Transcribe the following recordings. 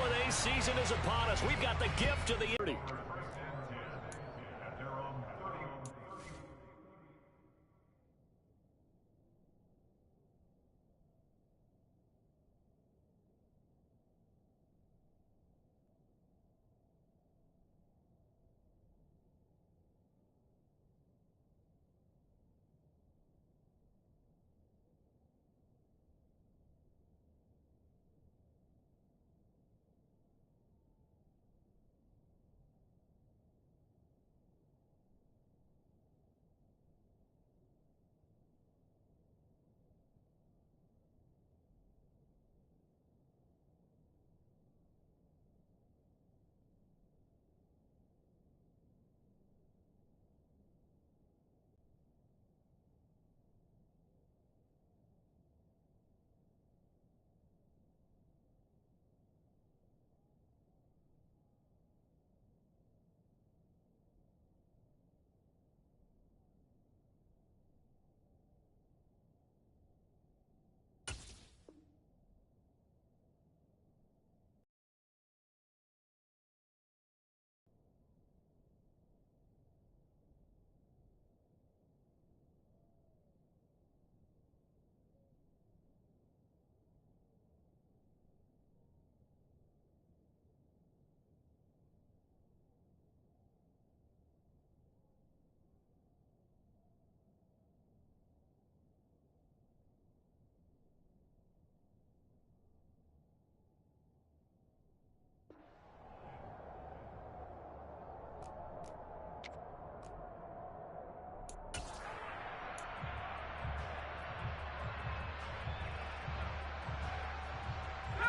holiday season is upon us. We've got the gift of the...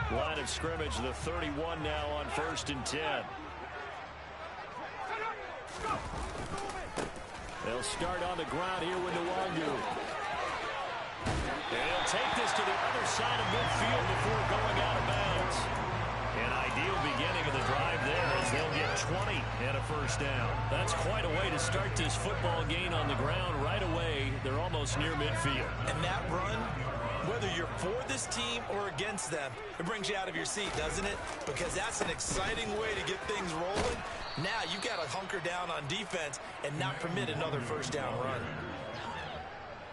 Line of scrimmage, the 31 now on 1st and 10. They'll start on the ground here with Nwangu. And he'll take this to the other side of midfield before going out of bounds. An ideal beginning of the drive there as they'll get 20 and a first down. That's quite a way to start this football game on the ground right away. They're almost near midfield. And that run, whether you're for this team or against them, it brings you out of your seat, doesn't it? Because that's an exciting way to get things rolling. Now you got to hunker down on defense and not permit another first down run.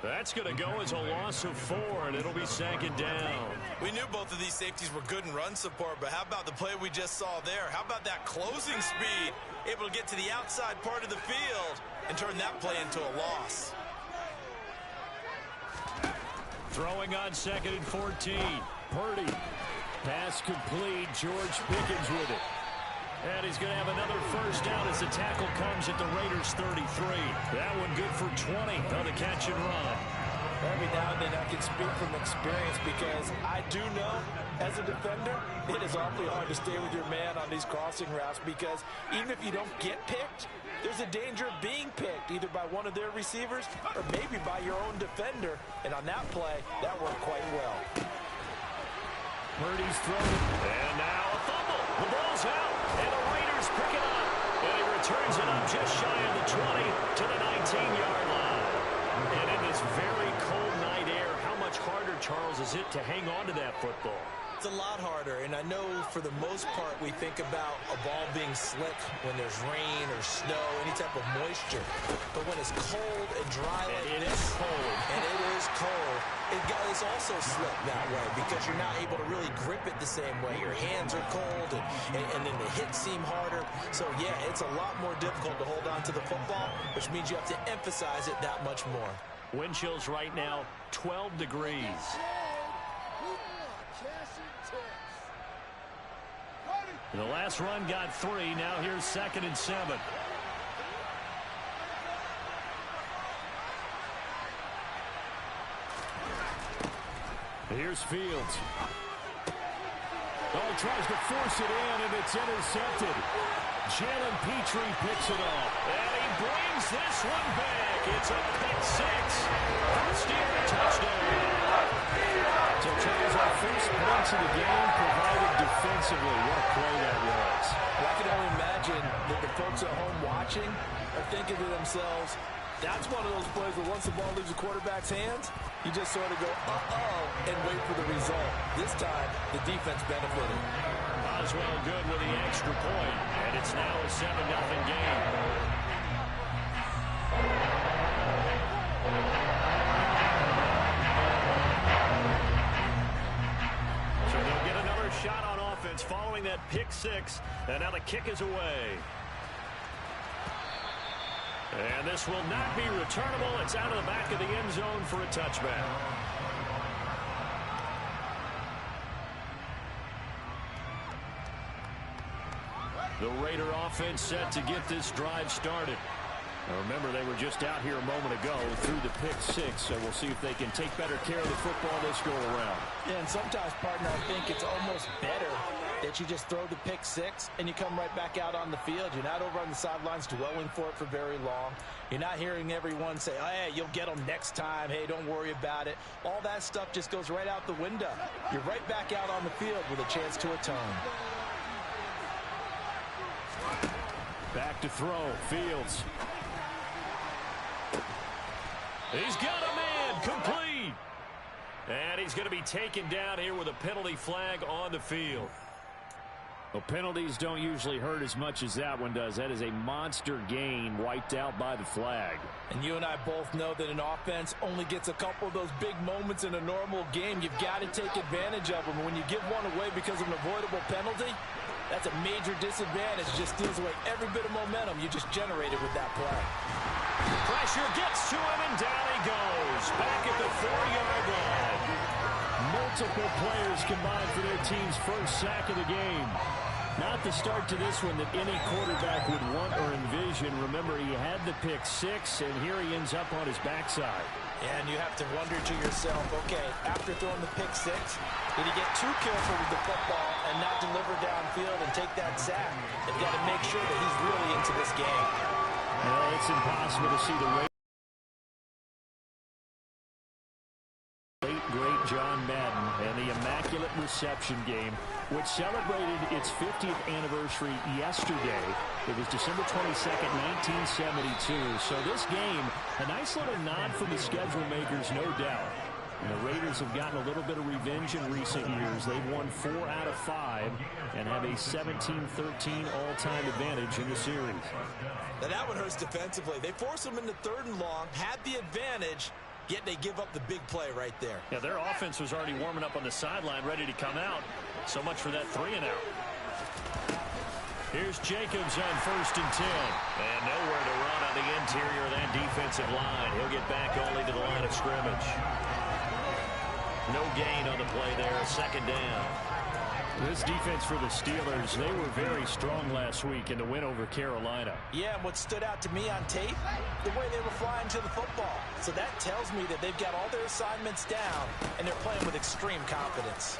That's going to go as a loss of 4, and it'll be second down. We knew both of these safeties were good in run support, but how about the play we just saw there? How about that closing speed? Able to get to the outside part of the field and turn that play into a loss. Throwing on 2nd and 14. Purdy. Pass complete. George Pickens with it. And he's going to have another first down as the tackle comes at the Raiders' 33. That one good for 20 on the catch and run. Every now and then I can speak from experience because I do know as a defender it is awfully hard to stay with your man on these crossing routes because even if you don't get picked, there's a danger of being picked either by one of their receivers or maybe by your own defender. And on that play, that worked quite well. Purdy's thrown. And now a fumble. The ball's out. And the Raiders pick it up. And he returns it up just shy of the 20 to the 19-yard line. And in this very cold night air, how much harder, Charles, is it to hang on to that football? It's a lot harder, and I know for the most part we think about a ball being slick when there's rain or snow, any type of moisture. But when it's cold and dry like this, and it is cold, it's also slick that way because you're not able to really grip it the same way. Your hands are cold, and then the hits seem harder. So, yeah, it's a lot more difficult to hold on to the football, which means you have to emphasize it that much more. Wind chills right now, 12 degrees. The last run got 3. Now here's 2nd and 7. Here's Fields. Oh, tries to force it in, and it's intercepted. Jalen Petrie picks it up. And he brings this one back. It's a pick 6. First year touchdown. So, Charles, our first points of the game provided defensively. What a play that was. Well, I can only imagine that the folks at home watching are thinking to themselves, that's one of those plays where once the ball leaves the quarterback's hands, you just sort of go, uh-oh, and wait for the result. This time, the defense benefited. On does well good with the extra point, and it's now a 7-0 game. So they'll get another shot on offense following that pick six, and now the kick is away. And this will not be returnable. It's out of the back of the end zone for a touchback. The Raider offense set to get this drive started. Now remember, they were just out here a moment ago through the pick six, so we'll see if they can take better care of the football this go around. Yeah, and sometimes, partner, I think it's almost better that you just throw the pick six and you come right back out on the field. You're not over on the sidelines dwelling for it for very long. You're not hearing everyone say, oh, hey, you'll get them next time. Hey, don't worry about it. All that stuff just goes right out the window. You're right back out on the field with a chance to atone. Back to throw. Fields. He's got a man complete. And he's going to be taken down here with a penalty flag on the field. Well, penalties don't usually hurt as much as that one does. That is a monster gain wiped out by the flag. And you and I both know that an offense only gets a couple of those big moments in a normal game. You've got to take advantage of them. When you give one away because of an avoidable penalty, that's a major disadvantage. Just steals away every bit of momentum you just generated with that play. Pressure gets to him, and down he goes. Back at the 4-yard line. Multiple players combined for their team's first sack of the game. Not the start to this one that any quarterback would want or envision. Remember, he had the pick six, and here he ends up on his backside. And you have to wonder to yourself, okay, after throwing the pick six, did he get too careful with the football and not deliver downfield and take that sack? They've got to make sure that he's really into this game. Well, it's impossible to see the late great John Madden and the Immaculate Reception game, which celebrated its 50th anniversary yesterday. It was December 22nd, 1972. So this game, a nice little nod from the schedule makers, no doubt. And the Raiders have gotten a little bit of revenge in recent years. They've won 4 out of 5 and have a 17-13 all-time advantage in the series. Now that one hurts defensively. They force them into 3rd and long, had the advantage, yet they give up the big play right there. Yeah, their offense was already warming up on the sideline, ready to come out. So much for that 3-and-out. Here's Jacobs on 1st and 10. And nowhere to run on the interior of that defensive line. He'll get back only to the line of scrimmage. No gain on the play there, 2nd down. This defense for the Steelers, they were very strong last week in the win over Carolina. Yeah, and what stood out to me on tape, the way they were flying to the football. So that tells me that they've got all their assignments down, and they're playing with extreme confidence.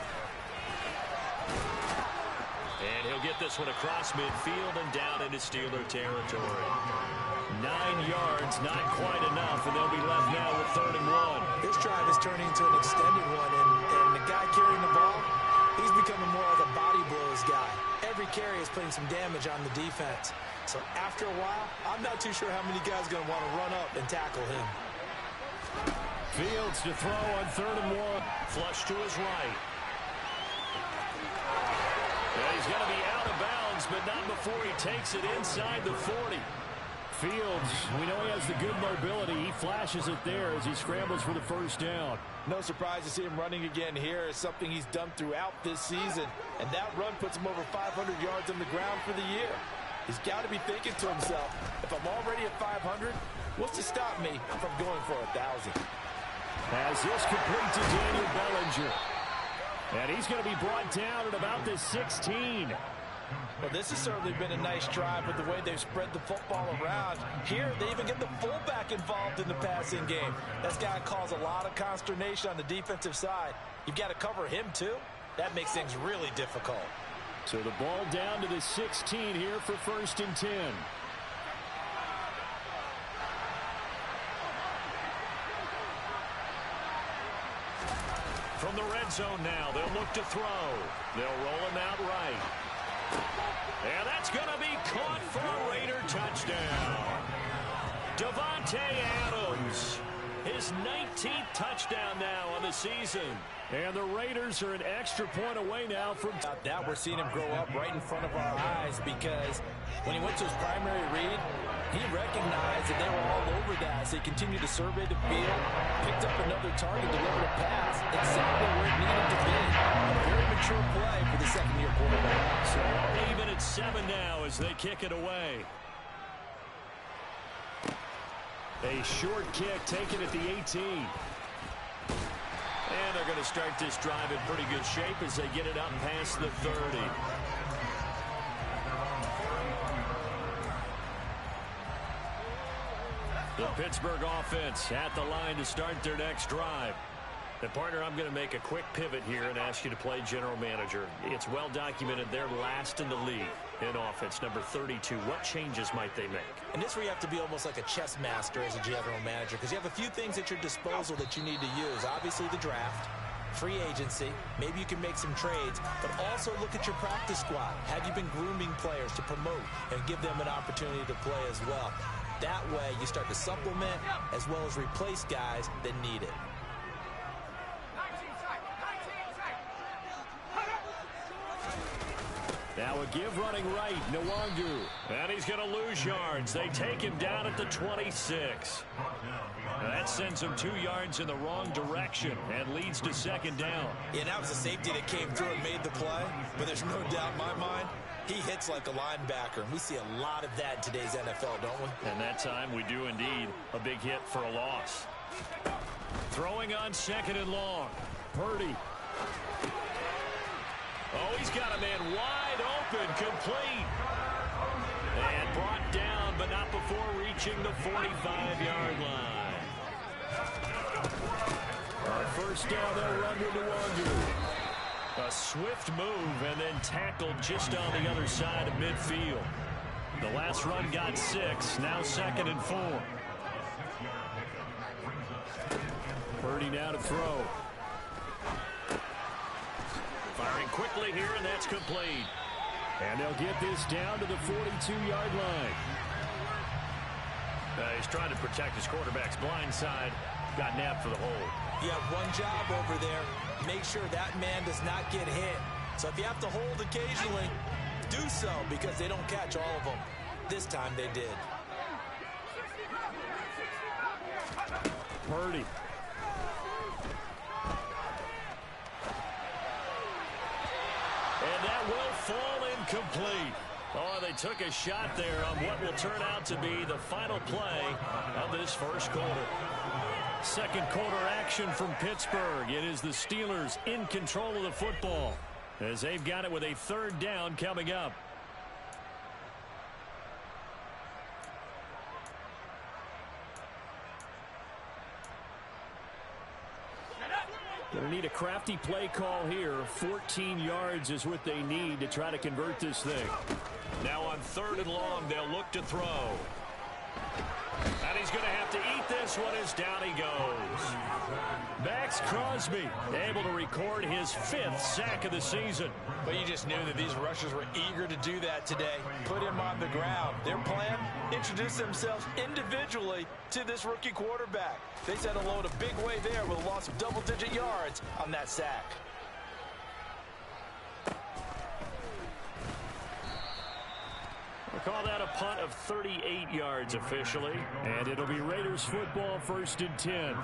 And he'll get this one across midfield and down into Steeler territory. 9 yards, not quite enough, and they'll be left now with 3rd and 1. This drive is turning into an extended one, and the guy carrying the ball, he's becoming more like a body blows guy. Every carry is putting some damage on the defense. So after a while, I'm not too sure how many guys are going to want to run up and tackle him. Fields to throw on 3rd and 1. Flush to his right. Yeah, he's going to be out of bounds, but not before he takes it inside the 40. Fields, we know he has the good mobility. He flashes it there as he scrambles for the 1st down. No surprise to see him running again here. It's something he's done throughout this season. And that run puts him over 500 yards on the ground for the year. He's got to be thinking to himself, if I'm already at 500, what's to stop me from going for 1,000? As this complete to Daniel Bellinger. And he's going to be brought down at about the 16. Well, this has certainly been a nice drive with the way they've spread the football around. Here, they even get the fullback involved in the passing game. That's got to cause a lot of consternation on the defensive side. You've got to cover him, too. That makes things really difficult. So the ball down to the 16 here for 1st and 10. From the red zone now, they'll look to throw. They'll roll him out right. And that's going to be caught for a Raider touchdown. Davante Adams. His 19th touchdown now on the season. And the Raiders are an extra point away now from that. We're seeing him grow up right in front of our eyes, because when he went to his primary read, he recognized that they were all over that. So he continued to survey the field, picked up another target, delivered a pass exactly where it needed to be. A very mature play for the second-year quarterback. So even at 7 now as they kick it away. A short kick taken at the 18. And they're going to start this drive in pretty good shape as they get it up past the 30. The Pittsburgh offense at the line to start their next drive. And partner, I'm going to make a quick pivot here and ask you to play general manager. It's well documented they're last in the league in offense, number 32. What changes might they make? And this is where you have to be almost like a chess master as a general manager, because you have a few things at your disposal that you need to use. Obviously the draft, free agency, maybe you can make some trades, but also look at your practice squad. Have you been grooming players to promote and give them an opportunity to play as well? That way you start to supplement as well as replace guys that need it. Now a give running right, Nwangu. And he's going to lose yards. They take him down at the 26. That sends him 2 yards in the wrong direction and leads to second down. Yeah, that was a safety that came through and made the play, but there's no doubt in my mind, he hits like a linebacker, and we see a lot of that in today's NFL, don't we? And that time we do indeed. A big hit for a loss. Throwing on 2nd and long. Purdy. Oh, he's got a man wide open, complete. And brought down, but not before reaching the 45-yard line. First down, they'll run to Nwangu. A swift move and then tackled just on the other side of midfield. The last run got 6, now 2nd and 4. Purdy now to throw. Firing quickly here, and that's complete. And they'll get this down to the 42-yard line. He's trying to protect his quarterback's blind side. Got nabbed for the hold. You have one job over there. Make sure that man does not get hit. So if you have to hold occasionally, do so, because they don't catch all of them. This time they did. Purdy. And that will fall incomplete. Oh, they took a shot there on what will turn out to be the final play of this first quarter. Second quarter action from Pittsburgh. It is the Steelers in control of the football as they've got it with a 3rd down coming up. Going to need a crafty play call here. 14 yards is what they need to try to convert this thing. Now on 3rd and long, they'll look to throw. And he's going to have to eat this one as down he goes. Max Crosby able to record his 5th sack of the season. But you just knew that these rushers were eager to do that today. Put him on the ground. Their plan, introduce themselves individually to this rookie quarterback. They set a load a big way there with a loss of double-digit yards on that sack. We'll call that a punt of 38 yards officially. And it'll be Raiders football, 1st and 10.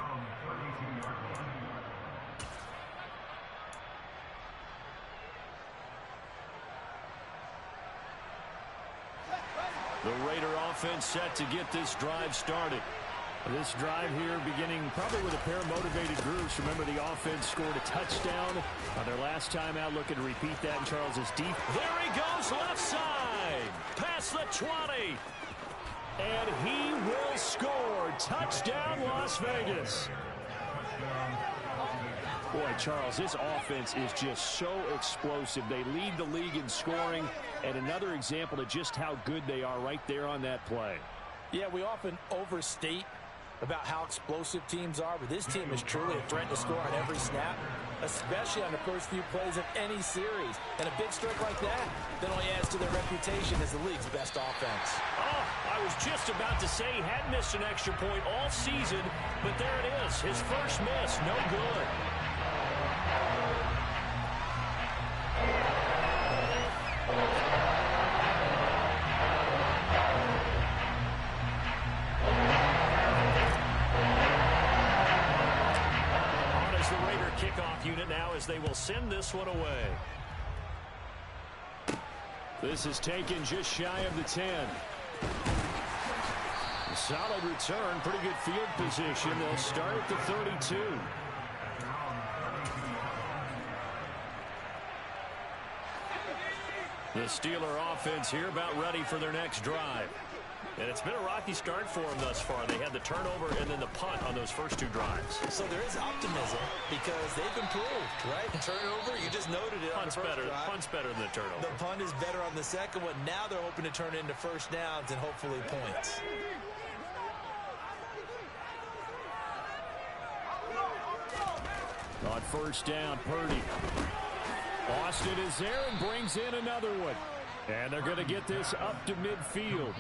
The Raider offense set to get this drive started. This drive here beginning probably with a pair of motivated groups. Remember, the offense scored a touchdown on their last time out. Looking to repeat that in Charles's deep. There he goes, left side. Past the 20. And he will score. Touchdown, Las Vegas. Boy, Charles, this offense is just so explosive. They lead the league in scoring, and another example of just how good they are right there on that play. Yeah, we often overstate about how explosive teams are, but this team is truly a threat to score on every snap. especially on the first few plays of any series. And a big strike like that only adds to their reputation as the league's best offense. Oh, I was just about to say he had missed an extra point all season, but there it is. His first miss, no good. Kickoff unit now as they will send this one away. This is taken just shy of the 10. A solid return, pretty good field position. They'll start at the 32. The Steeler offense here about ready for their next drive. And it's been a rocky start for them thus far. They had the turnover and then the punt on those first two drives. So there is optimism because they've improved, right? Turnover, you just noted it. Punt's better. Punt's better than the turnover. The punt is better on the second one. Now they're hoping to turn it into first downs and hopefully points. On first down, Purdy. Austin is there and brings in another one. And they're going to get this up to midfield.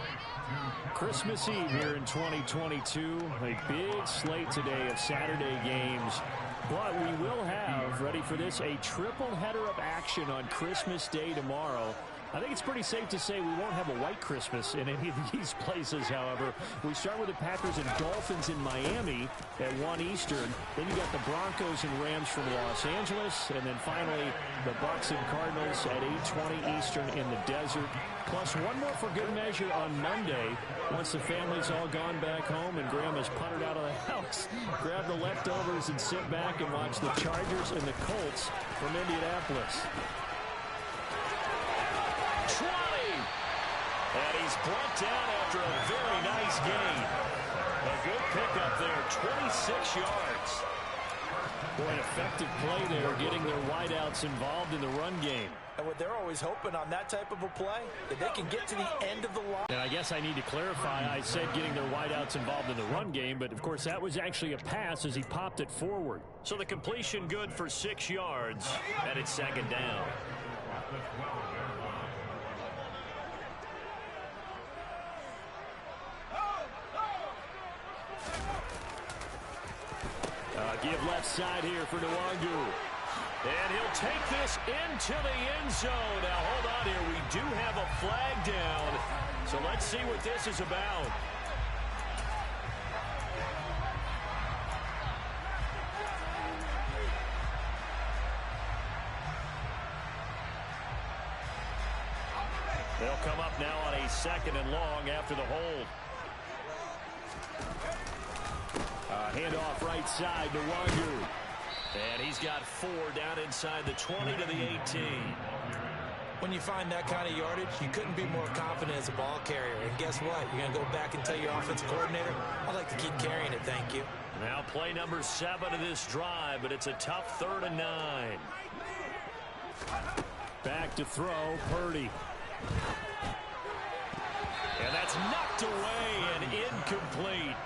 Christmas Eve here in 2022. A big slate today of Saturday games. But we will have, ready for this, a triple header of action on Christmas Day tomorrow. I think it's pretty safe to say we won't have a white Christmas in any of these places, however. We start with the Packers and Dolphins in Miami at 1 Eastern. Then you got the Broncos and Rams from Los Angeles. And then finally, the Bucs and Cardinals at 8:20 Eastern in the desert. Plus one more for good measure on Monday. Once the family's all gone back home and Grandma's punted out of the house, grab the leftovers and sit back and watch the Chargers and the Colts from Indianapolis. 20! And he's brought down after a very nice gain. A good pickup there, 26 yards. Boy, an effective play there, getting their wideouts involved in the run game. And what they're always hoping on that type of a play, that they can get to the end of the line. And I guess I need to clarify, I said getting their wideouts involved in the run game, but of course that was actually a pass as he popped it forward. So the completion good for 6 yards, and it's second down. Give left side here for Nwangu. And he'll take this into the end zone. Now, hold on here. We do have a flag down. So let's see what this is about. They'll come up now on a 2nd and long after the hold. Handoff right side to Nwangu. And he's got 4 down inside the 20 to the 18. When you find that kind of yardage, you couldn't be more confident as a ball carrier. And guess what? You're going to go back and tell your offensive coordinator, I'd like to keep carrying it, thank you. Now play number 7 of this drive, but it's a tough 3rd and 9. Back to throw, Purdy. And that's knocked away and incomplete.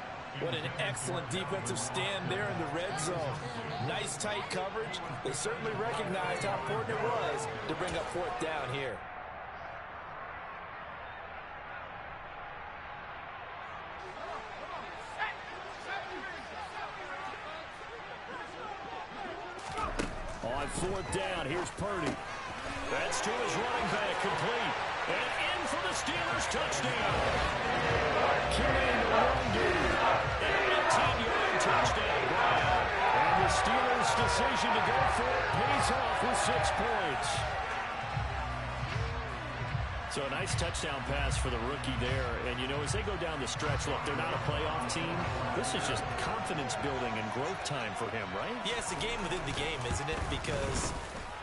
What an excellent defensive stand there in the red zone. Nice tight coverage. They certainly recognized how important it was to bring up 4th down here. On 4th down, here's Purdy. That's to his running back, complete. And in for the Steelers, touchdown. An 18-yard touchdown. And the Steelers' decision to go for it pays off with 6 points. So a nice touchdown pass for the rookie there. And, you know, as they go down the stretch, look, they're not a playoff team. This is just confidence building and growth time for him, right? Yeah, it's a game within the game, isn't it? Because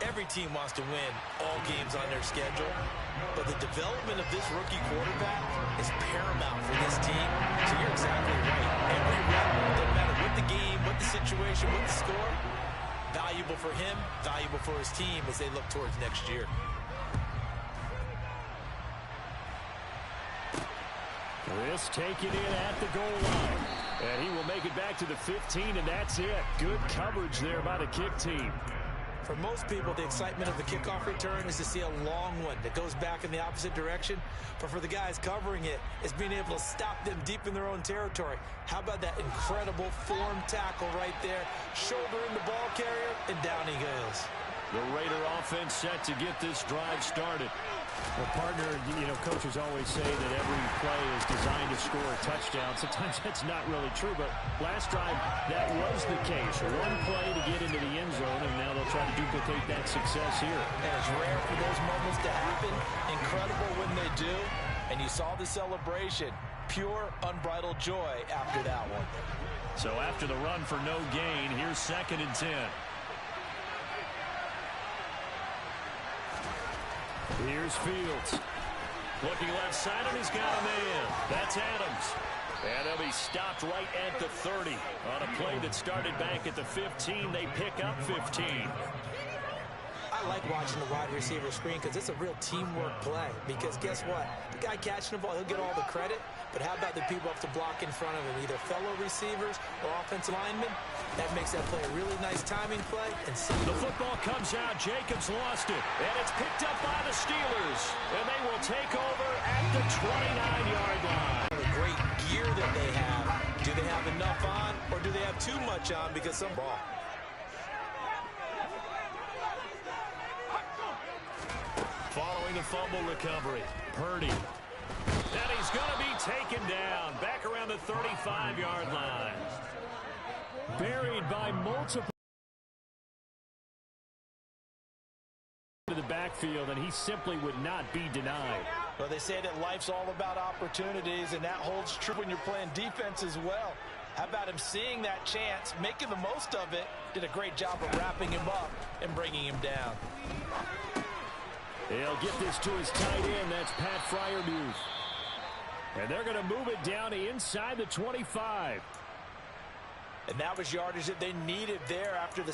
every team wants to win all games on their schedule. But the development of this rookie quarterback is paramount for this team. So you're exactly right. Every rep, doesn't matter what the game, what the situation, what the score, valuable for him, valuable for his team as they look towards next year. This taken in at the goal line. And he will make it back to the 15, and that's it. Good coverage there by the kick team. For most people, the excitement of the kickoff return is to see a long one that goes back in the opposite direction. But for the guys covering it, it's being able to stop them deep in their own territory. How about that incredible form tackle right there? Shouldering the ball carrier, and down he goes. The Raider offense set to get this drive started. Well, partner, coaches always say that every play is designed to score a touchdown. Sometimes that's not really true, but last drive, that was the case. One play to get into the end zone, and now they'll try to duplicate that success here. And it's rare for those moments to happen. Incredible when they do. And you saw the celebration. Pure, unbridled joy after that one. So after the run for no gain, here's 2nd and 10. Here's Fields. Looking left side, and he's got a man. That's Adams. And he'll be stopped right at the 30. On a play that started back at the 15, they pick up 15. I like watching the wide receiver screen because it's a real teamwork play. Because guess what? The guy catching the ball, he'll get all the credit. But how about the people up to block in front of him, either fellow receivers or offensive linemen? That makes that play a really nice timing play. And the football comes out. Jacobs lost it. And it's picked up by the Steelers. And they will take over at the 29-yard line. The great gear that they have. Do they have enough on, or do they have too much on because some ball? Following the fumble recovery, Purdy. And he's going to be taken down back around the 35-yard line. Buried by multiple to the backfield, and he simply would not be denied. Well, they say that life's all about opportunities, and that holds true when you're playing defense as well. How about him seeing that chance, making the most of it, did a great job of wrapping him up and bringing him down. He'll get this to his tight end. That's Pat Freiermuth. And they're going to move it down to inside the 25. And that was yardage that they needed there after the